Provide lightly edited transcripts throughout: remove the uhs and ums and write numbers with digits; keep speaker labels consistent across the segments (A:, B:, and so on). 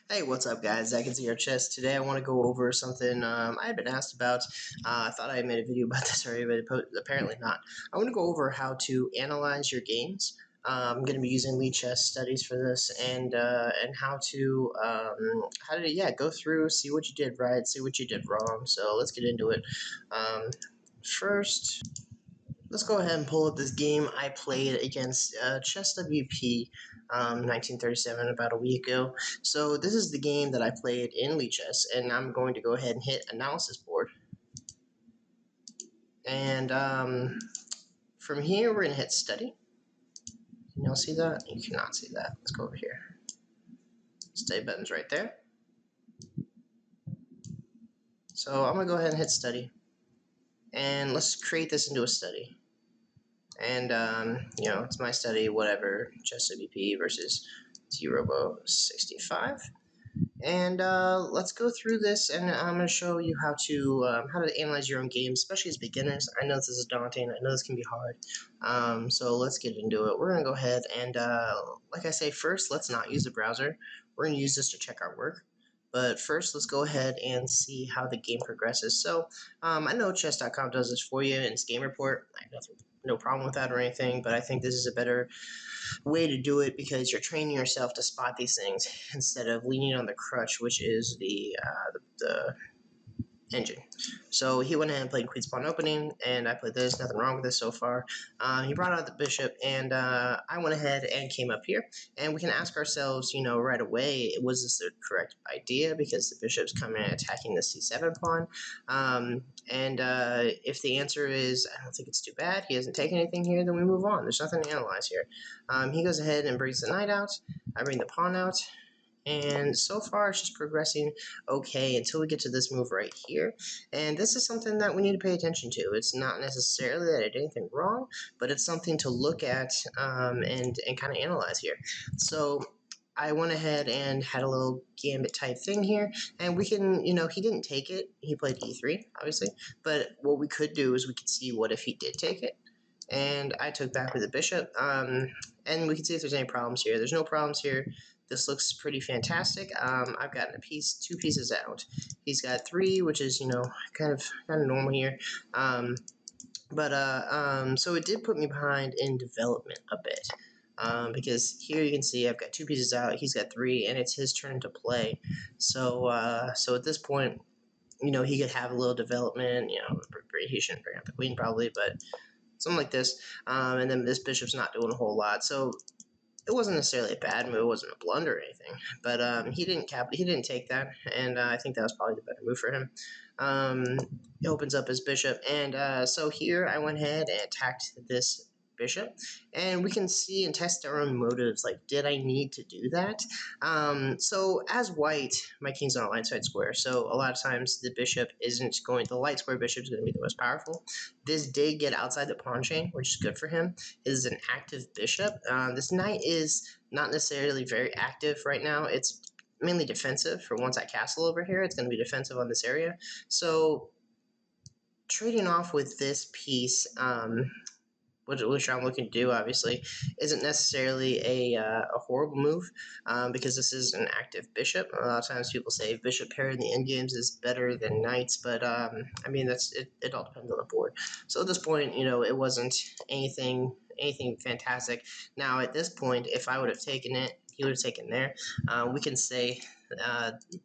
A: Hey, what's up, guys? Zach is Chess. Today, I want to go over something I had been asked about. I thought I had made a video about this already, but apparently not. I want to go over how to analyze your games. I'm going to be using Lichess studies for this, and how to go through, see what you did right, see what you did wrong. So let's get into it. First, let's go ahead and pull up this game I played against Chess WP 1937 about a week ago. So this is the game that I played in Lichess, and I'm going to go ahead and hit analysis board. And from here, we're going to hit study. Can y'all see that? You cannot see that. Let's go over here. Study button's right there. So I'm going to go ahead and hit study. And let's create this into a study. And, it's my study, whatever, Chess WP versus T-Robo 65. And let's go through this, and I'm going to show you how to analyze your own games, especially as beginners. I know this is daunting. I know this can be hard. So let's get into it. We're going to go ahead and, like I say, first, let's not use the browser. We're going to use this to check our work. But first, let's go ahead and see how the game progresses. So I know chess.com does this for you in its game report. I have no problem with that or anything, but I think this is a better way to do it because you're training yourself to spot these things instead of leaning on the crutch, which is the engine. So he went ahead and played Queen's Pawn opening, and I played this. Nothing wrong with this so far. He brought out the bishop, and I went ahead and came up here. And we can ask ourselves, right away, was this the correct idea? Because the bishop's coming and attacking the c7 pawn. If the answer is, I don't think it's too bad, he hasn't taken anything here, then we move on. There's nothing to analyze here. He goes ahead and brings the knight out. I bring the pawn out. And so far, it's just progressing okay until we get to this move right here. And this is something that we need to pay attention to. It's not necessarily that I did anything wrong, but it's something to look at and kind of analyze here. So I went ahead and had a little gambit type thing here, and we can, he didn't take it. He played e3, obviously. But what we could do is we could see what if he did take it. And I took back with the bishop, and we can see if there's any problems here. There's no problems here. This looks pretty fantastic. I've gotten two pieces out. He's got three, which is, kind of normal here. So it did put me behind in development a bit. Because here you can see I've got two pieces out, he's got three, and it's his turn to play. So at this point, he could have a little development. He shouldn't bring up the queen probably, but something like this. And then this bishop's not doing a whole lot. So it wasn't necessarily a bad move. It wasn't a blunder or anything. But he didn't take that, and I think that was probably the better move for him. It opens up his bishop, and so here I went ahead and attacked this bishop, and we can see and test our own motives, like, did I need to do that? So as white, my king's on a light side square, so a lot of times the light square bishop is going to be the most powerful. This did get outside the pawn chain, which is good for him. It is an active bishop. This knight is not necessarily very active right now. It's mainly defensive. For once I castle over here, it's going to be defensive on this area. So trading off with this piece, which I'm looking to do, obviously, isn't necessarily a horrible move, because this is an active bishop. A lot of times people say bishop pair in the endgames is better than knights, but I mean, it all depends on the board. So at this point, it wasn't anything fantastic. Now at this point, if I would have taken it, he would have taken there. We can say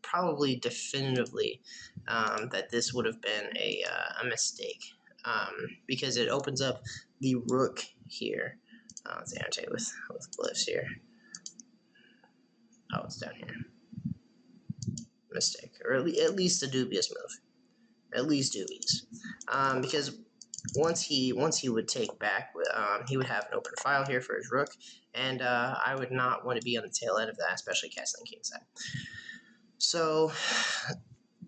A: probably definitively that this would have been a mistake, because it opens up the rook here. Let's annotate with glyphs here. Oh, it's down here. Mistake, or at least a dubious move. At least dubious, because once he would take back, he would have an open file here for his rook, and I would not want to be on the tail end of that, especially castling kingside. So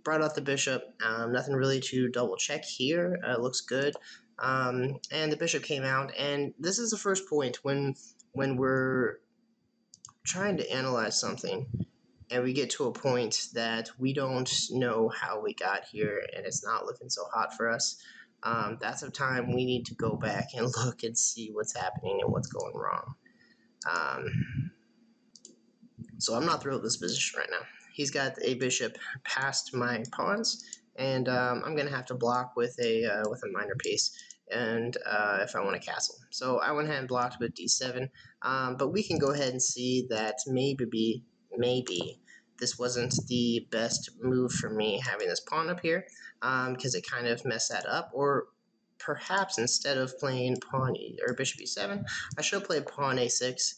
A: brought out the bishop. Nothing really to double check here. Looks good. And the bishop came out, and this is the first point when we're trying to analyze something and we get to a point that we don't know how we got here and it's not looking so hot for us. That's a time we need to go back and look and see what's happening and what's going wrong. So I'm not thrilled with this position right now. he's got a bishop past my pawns, and I'm gonna have to block with a minor piece, and if I want to castle. So I went ahead and blocked with d7, but we can go ahead and see that maybe this wasn't the best move for me having this pawn up here, because it kind of messed that up. Or perhaps instead of playing pawn or bishop e7, I should have played pawn a6,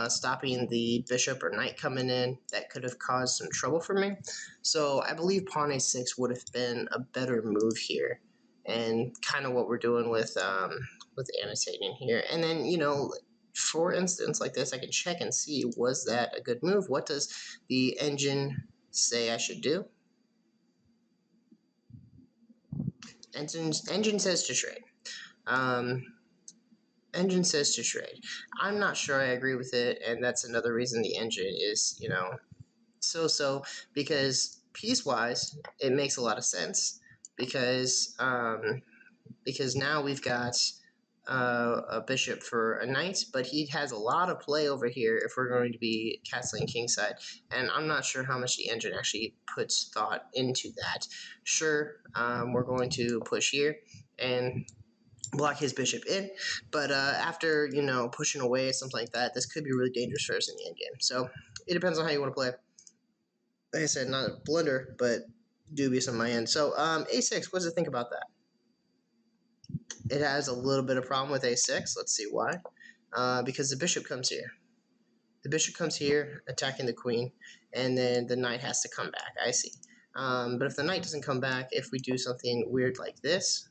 A: stopping the bishop or knight coming in. That could have caused some trouble for me. So I believe pawn a6 would have been a better move here, and kind of what we're doing with annotating here. And then, you know, for instance, like this, I can check and see, was that a good move? What does the engine say I should do? Engine says to trade. Engine says to trade. I'm not sure I agree with it, and that's another reason the engine is, you know, so, because piecewise it makes a lot of sense, because now we've got a bishop for a knight, but he has a lot of play over here if we're going to be castling kingside, and I'm not sure how much the engine actually puts thought into that. Sure, we're going to push here and block his bishop in, but after, you know, pushing away something like that, this could be really dangerous for us in the end game. So it depends on how you want to play. Like I said, not a blunder, but dubious on my end. So a6, what does it think about that? It has a little bit of problem with a6. Let's see why. Because the bishop comes here. The bishop comes here, attacking the queen, and then the knight has to come back. I see. But if the knight doesn't come back, if we do something weird like this,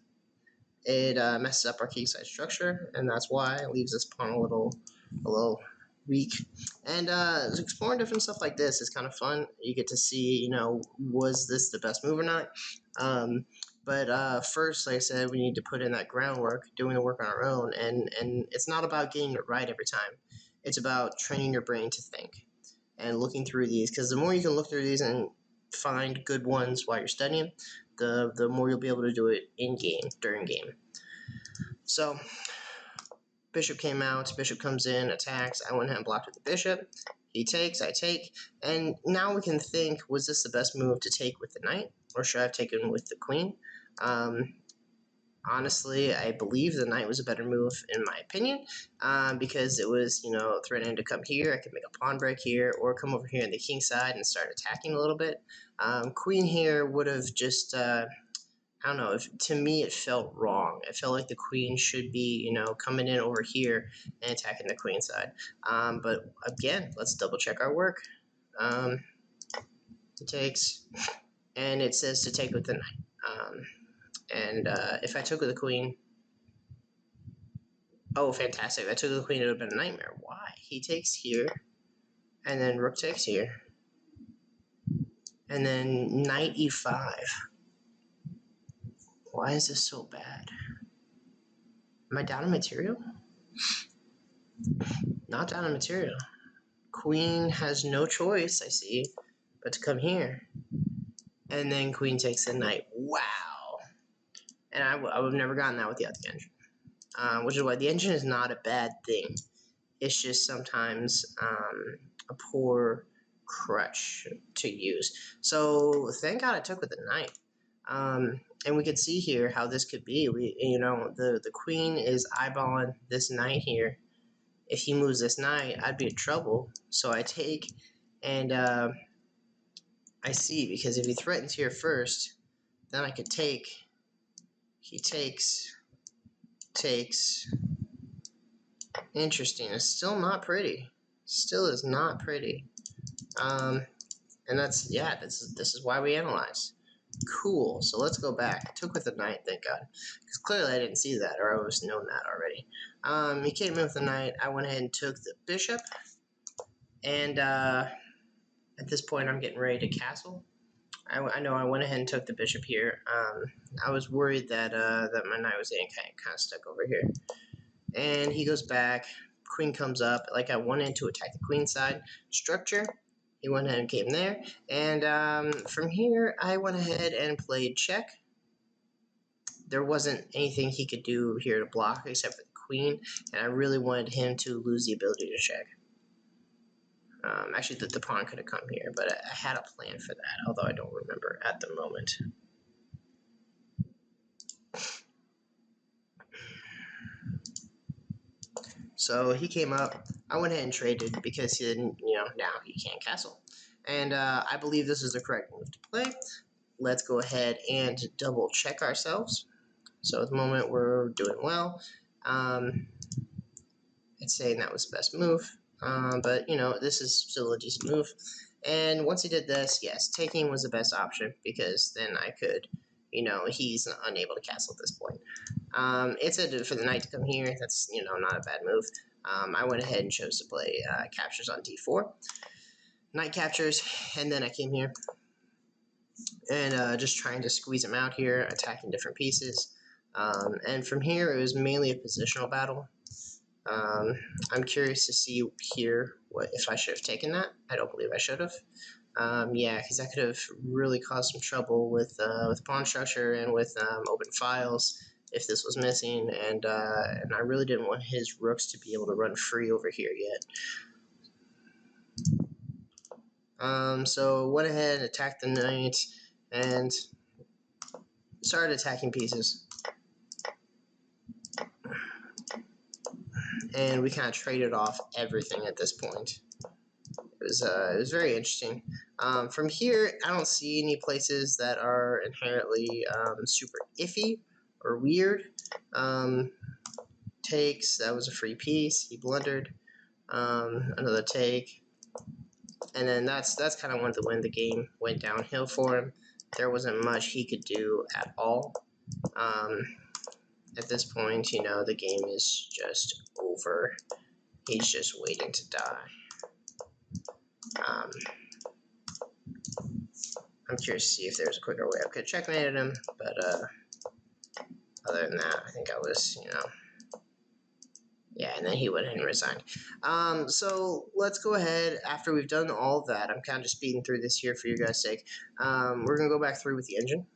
A: it messes up our kingside structure, and that's why it leaves this pawn a little weak. And exploring different stuff like this is kind of fun. You get to see, you know, was this the best move or not? But first, like I said, we need to put in that groundwork, doing the work on our own, and it's not about getting it right every time. It's about training your brain to think and looking through these, because the more you can look through these and find good ones while you're studying, the more you'll be able to do it in game, during game. So bishop came out, bishop comes in, attacks. I went ahead and blocked with the bishop. He takes, I take, and now we can think, was this the best move to take with the knight, or should I have taken with the queen? Honestly, I believe the knight was a better move in my opinion, because it was, you know, threatening to come here. I could make a pawn break here, or come over here on the king side and start attacking a little bit. Queen here would have just, I don't know, to me it felt wrong. It felt like the queen should be, you know, coming in over here and attacking the queen side. But again, let's double check our work. It takes, and it says to take with the knight. And if I took with the queen, oh, fantastic. If I took with the queen, it would have been a nightmare. Why? He takes here, and then rook takes here, and then knight e5. Why is this so bad? Am I down on material? Not down on material. Queen has no choice, I see, but to come here. And then queen takes the knight. Wow. And I would have never gotten that with the other engine. Which is why the engine is not a bad thing. It's just sometimes a poor crutch to use. So thank God I took with the knight. And we could see here how this could be. You know, the queen is eyeballing this knight here. If he moves this knight, I'd be in trouble. So I take, and I see, because if he threatens here first, then I could take. He takes. Interesting. It's still not pretty. Still is not pretty. And that's, yeah, this is why we analyze. Cool. So let's go back. Took with the knight, thank God. Because clearly I didn't see that, or I would have known that already. He came in with the knight. I went ahead and took the bishop. And at this point, I'm getting ready to castle. I know I went ahead and took the bishop here. I was worried that that my knight was getting kind of stuck over here. And he goes back. Queen comes up. Like, I wanted to attack the queen side structure. He went ahead and came there. And from here, I went ahead and played check. There wasn't anything he could do here to block except for the queen. And I really wanted him to lose the ability to check. Actually, the pawn could have come here, but I had a plan for that, although I don't remember at the moment. So he came up. I went ahead and traded because he didn't, now he can't castle. And I believe this is the correct move to play. Let's go ahead and double check ourselves. So at the moment, we're doing well. It's saying that was the best move. But, this is still a decent move. And once he did this, yes, taking was the best option because then I could, he's unable to castle at this point. It said for the knight to come here. That's, not a bad move. I went ahead and chose to play captures on d4. Knight captures, and then I came here and just trying to squeeze him out here, attacking different pieces. And from here, it was mainly a positional battle. I'm curious to see here if I should have taken that. I don't believe I should have. Yeah, because that could have really caused some trouble with pawn structure and with open files if this was missing, and I really didn't want his rooks to be able to run free over here yet. So went ahead and attacked the knight and started attacking pieces. And we kind of traded off everything at this point. It was very interesting. From here, I don't see any places that are inherently super iffy or weird. Takes, that was a free piece. He blundered. Another take. And then that's kind of when the game went downhill for him. There wasn't much he could do at all. At this point, the game is just over. He's just waiting to die. I'm curious to see if there's a quicker way I could have checkmated him, but other than that, I think I was, yeah, and then he went ahead and resigned. So let's go ahead, after we've done all of that, I'm kind of just speeding through this here for your guys' sake. We're going to go back through with the engine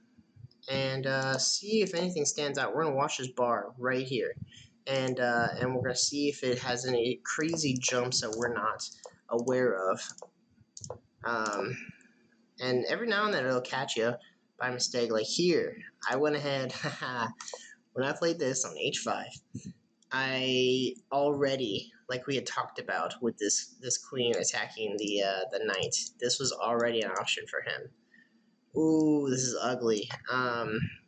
A: and see if anything stands out. We're going to watch this bar right here, and we're going to see if it has any crazy jumps that we're not aware of. And every now and then it'll catch you by mistake. Like here, I went ahead, when I played this on h5, I already, like we had talked about with this queen attacking the knight, this was already an option for him. Ooh, this is ugly.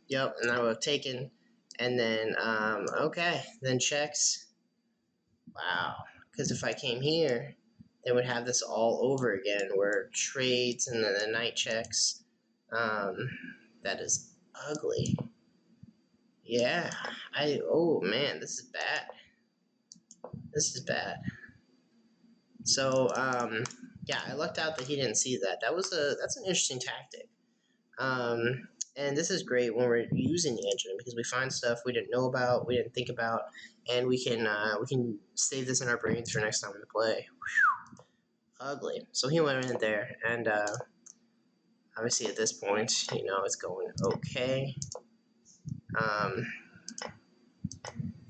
A: Yep, and I would have taken, and then, okay, then checks. Wow, because if I came here, they would have this all over again, where trades and then the knight checks. That is ugly. Yeah, oh man, this is bad. This is bad. So, yeah, I lucked out that he didn't see that. That's an interesting tactic. And this is great when we're using the engine because we find stuff we didn't know about, we didn't think about, and we can save this in our brains for next time we play. Whew. Ugly. So he went in there, and obviously at this point, it's going okay.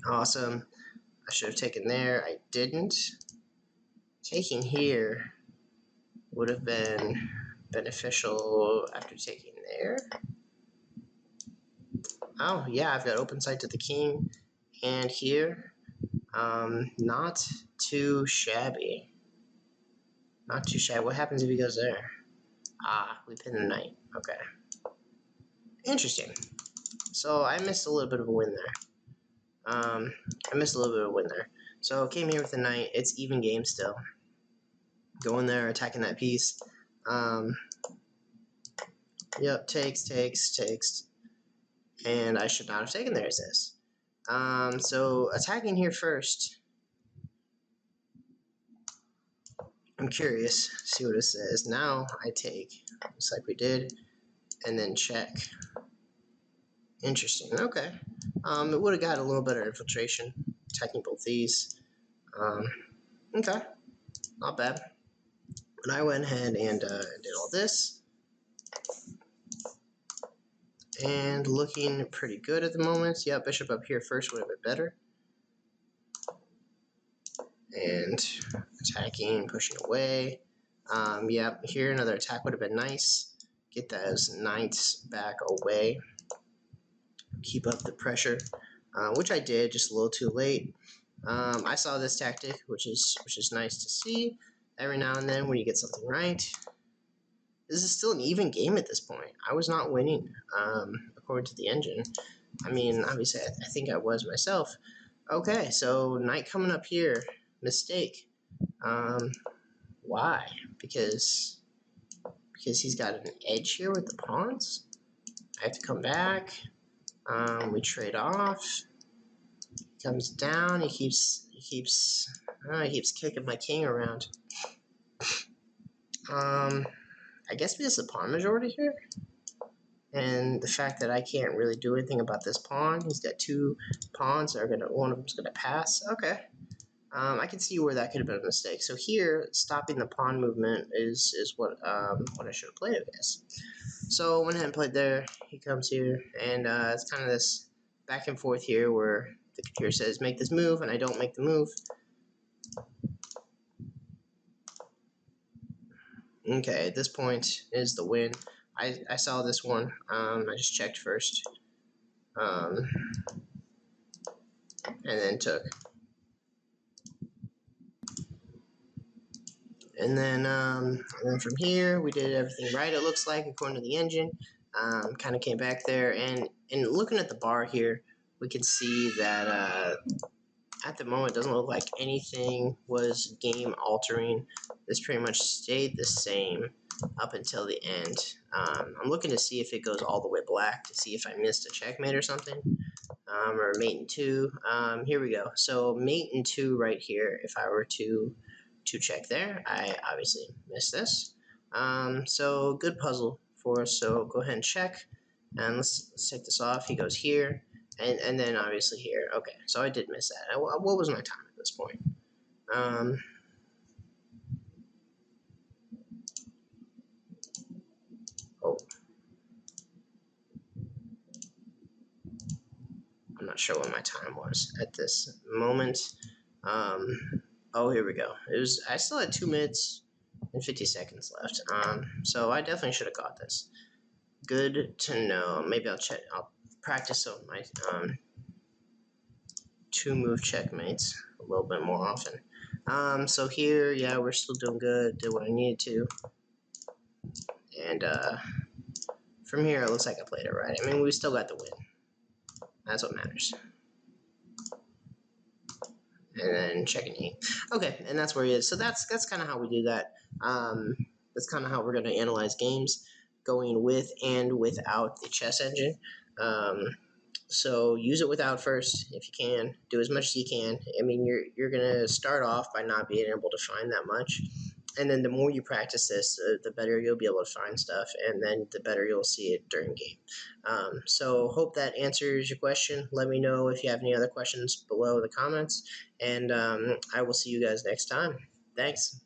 A: Awesome. I should have taken there. I didn't. Taking here would have been beneficial after taking there. Oh, yeah, I've got open sight to the king and here. Not too shabby. Not too shabby. What happens if he goes there? Ah, we pin the knight. Okay. Interesting. So I missed a little bit of a win there. So came here with the knight. It's even game still. Going there, attacking that piece. Yep, takes. And I should not have taken there as this. So attacking here first. I'm curious to see what it says. Now I take, just like we did, and then check. Interesting. Okay. It would have got a little better infiltration, attacking both these. Okay. Not bad. And I went ahead and did all this. And looking pretty good at the moment. Yeah, bishop up here first would have been better. and attacking, pushing away. Yep, here another attack would have been nice. Get those knights back away. Keep up the pressure, which I did, just a little too late. I saw this tactic, which is nice to see. Every now and then when you get something right. This is still an even game at this point. I was not winning, according to the engine. I mean, obviously, I think I was myself. Okay, so knight coming up here. Mistake. Why? Because he's got an edge here with the pawns. I have to come back. We trade off. He comes down. He keeps kicking my king around. I guess because the pawn majority here, and the fact that I can't really do anything about this pawn. He's got two pawns that are one of them's gonna pass. Okay. I can see where that could have been a mistake. So here, stopping the pawn movement is what I should have played, I guess. So I went ahead and played there. He comes here, and it's kind of this back and forth here where the computer says make this move, and I don't make the move. Okay, at this point is the win. I saw this one. I just checked first, and then took. And then from here, we did everything right, it looks like, according to the engine. Kind of came back there, and looking at the bar here, we can see that at the moment, it doesn't look like anything was game altering. This pretty much stayed the same up until the end. I'm looking to see if it goes all the way black, to see if I missed a checkmate or something, or mate in 2. Here we go. So mate in 2 right here, if I were to check there, I obviously missed this. So good puzzle for us. So go ahead and check, and let's take this off. He goes here, and then obviously here. Okay, so I did miss that. What was my time at this point? Oh, I'm not sure what my time was at this moment. Oh, here we go. I still had 2 minutes and 50 seconds left. So I definitely should have caught this. Good to know. Maybe I'll practice some of my 2-move checkmates a little bit more often. So here, yeah, we're still doing good. Did what I needed to. And from here, it looks like I played it right. I mean, we still got the win. That's what matters. And then checking E. Okay, and that's where he is. So that's kind of how we do that. That's kind of how we're going to analyze games, going with and without the chess engine. So use it without first if you can. Do as much as you can. I mean, you're going to start off by not being able to find that much. And then the more you practice this, the better you'll be able to find stuff, and then the better you'll see it during game. So hope that answers your question. Let me know if you have any other questions below the comments, and I will see you guys next time. Thanks.